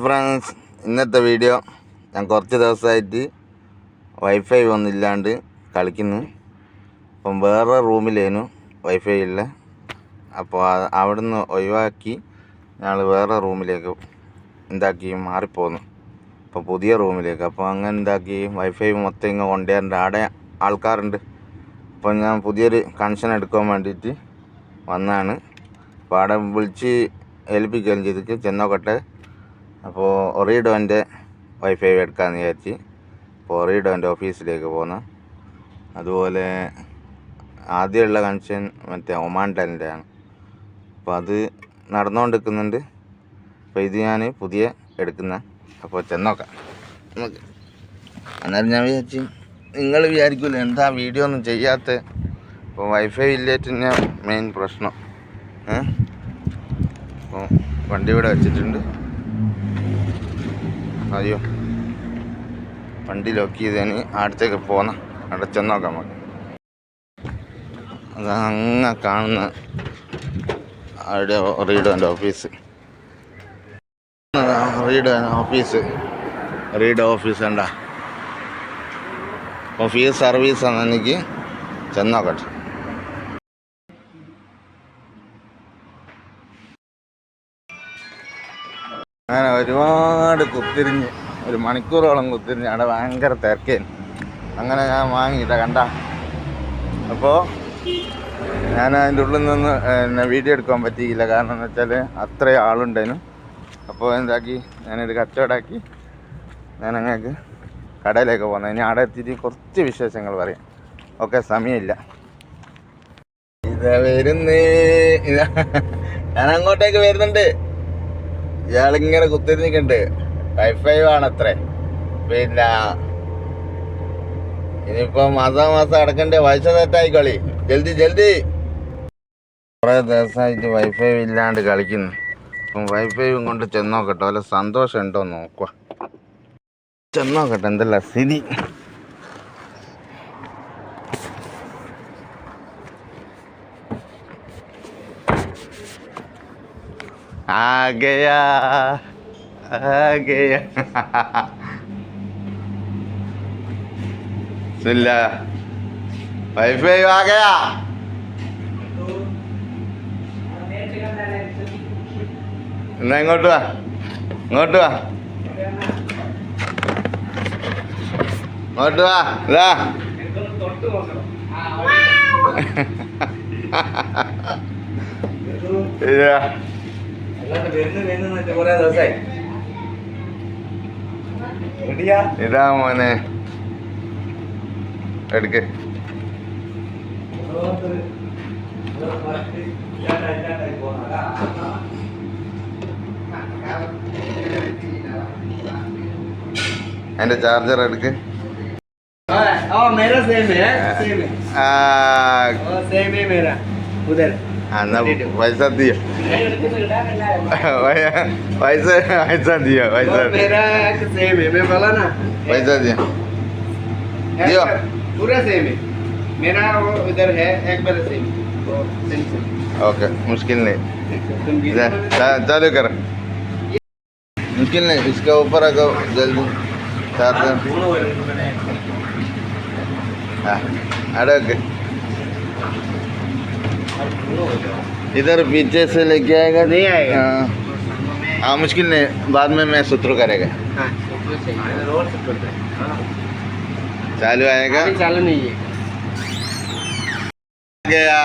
Friends, ഇന്നത്തെ video ഞാൻ കുറച്ച് ദിവസമായിട്ട് വൈഫൈ ഒന്നുമില്ലാണ്ട് കളിക്കുന്നു. അപ്പം വേറെ റൂമിലേനു വൈഫൈ ഇല്ല. അപ്പോൾ അവിടുന്ന് ഒഴിവാക്കി ഞങ്ങൾ വേറെ റൂമിലേക്ക് മാറിപ്പോന്നു. അപ്പോൾ പുതിയ റൂമിലേക്ക്. അപ്പോൾ അങ്ങനെ വൈഫൈ മൊത്തം ഇങ്ങനെ കൊണ്ടുവരേണ്ട. അവിടെ ആൾക്കാരുണ്ട്. അപ്പോൾ ഞാൻ പുതിയൊരു കണക്ഷൻ എടുക്കാൻ വേണ്ടിയിട്ട് വന്നതാണ്. അപ്പോൾ അവിടെ വിളിച്ച് ഏൽപ്പിക്കുകയും ചെയ്തിട്ട് ചെന്നോക്കട്ടെ. അപ്പോൾ ഒറീഡോൻ്റെ വൈഫൈ എടുക്കാമെന്ന് വിചാരിച്ച് അപ്പോൾ ഒറീഡോൻ്റെ ഓഫീസിലേക്ക് പോന്നു. അതുപോലെ ആദ്യമുള്ള കണക്ഷൻ മറ്റേ ഒമാൻ ടെലിൻ്റെ ആണ്. അപ്പോൾ അത് നടന്നുകൊണ്ടിരിക്കുന്നുണ്ട്. അപ്പോൾ ഇത് ഞാൻ പുതിയ എടുക്കുന്ന. അപ്പോൾ ചെന്നോക്കാം നമുക്ക്. അന്നേരം ഞാൻ വിചാരിച്ചു നിങ്ങൾ വിചാരിക്കില്ല എന്താ വീഡിയോ ഒന്നും ചെയ്യാത്ത. അപ്പോൾ വൈഫൈ ഇല്ലേറ്റ് ഞാൻ മെയിൻ പ്രശ്നം. അപ്പോൾ വണ്ടി ഇവിടെ വെച്ചിട്ടുണ്ട്. അയ്യോ, വണ്ടി ലോക്ക് ചെയ്തതിന് അടുത്തേക്ക് പോന്ന. അവിടെ ചെന്നോക്കാം നമുക്ക്. അത് അങ്ങ് കാണുന്ന അവിടെ റീഡോൻ്റെ ഓഫീസ്. റീഡോ ഓഫീസ് വേണ്ട ഓഫീസ് സർവീസാണ്. എനിക്ക് ചെന്നോക്കട്ടെ. അങ്ങനെ ഒരുപാട് കുത്തിരിഞ്ഞ് ഒരു മണിക്കൂറോളം കുത്തിരിഞ്ഞ് അവിടെ ഭയങ്കര തിരക്കേന്. അങ്ങനെ ഞാൻ വാങ്ങിയിട്ട കണ്ട. അപ്പോൾ ഞാൻ അതിൻ്റെ ഉള്ളിൽ നിന്ന് വീഡിയോ എടുക്കാൻ പറ്റിയില്ല. കാരണം എന്ന് വെച്ചാൽ അത്രയും ആളുണ്ടേനു. അപ്പോൾ ഞാനൊരു കച്ചവടമാക്കി ഞാനങ്ങൾക്ക് കടയിലേക്ക് പോകുന്നത്. ഇനി അവിടെ എത്തിയിട്ട് കുറച്ച് വിശേഷങ്ങൾ പറയാം. ഓക്കെ, സമയമില്ല. ഞാൻ അങ്ങോട്ടേക്ക് വരുന്നുണ്ട്. ഇയാളിങ്ങനെ കുത്തിരിഞ്ഞിട്ടുണ്ട്. വൈഫൈ വേണത്രേ. പിന്നെ ഇനിയിപ്പോൾ മാസം അടക്കണ്ടേ. പൈസ സെറ്റായിക്കളി. ജൽദി. കുറേ ദിവസമായിട്ട് വൈഫൈ ഇല്ലാണ്ട് കളിക്കുന്നു. അപ്പം വൈഫൈയും കൊണ്ട് ചെന്നോക്കട്ടെ. വല്ല സന്തോഷം ഉണ്ടോ നോക്കുക. ചെന്നോക്കട്ടെ എന്തല്ല സ്ഥിതി. आ गया सुल्ला वाईफाई आ गया. എന്നാ ഇങ്ങോട്ട് വാ. ഇതാ ഇതാ മോനെ എടുക്ക്. എന്റെ ചാർജർ എടുക്ക്. पैसा दियो. पैसा दियो. पूरा सेम है. मेरा वो इधर है एक बार सेम. ओके, मुश्किल नहीं. चालू कर. मुश्किल नहीं. इसके ऊपर अगर जल्दी चार्जर. अड़क इधर पीछे से लेके आएगा. नहीं आएगा. हाँ, मुश्किल नहीं. बाद में मैं सुतरू करेगा. चालू आएगा. चालू नहीं है. गया.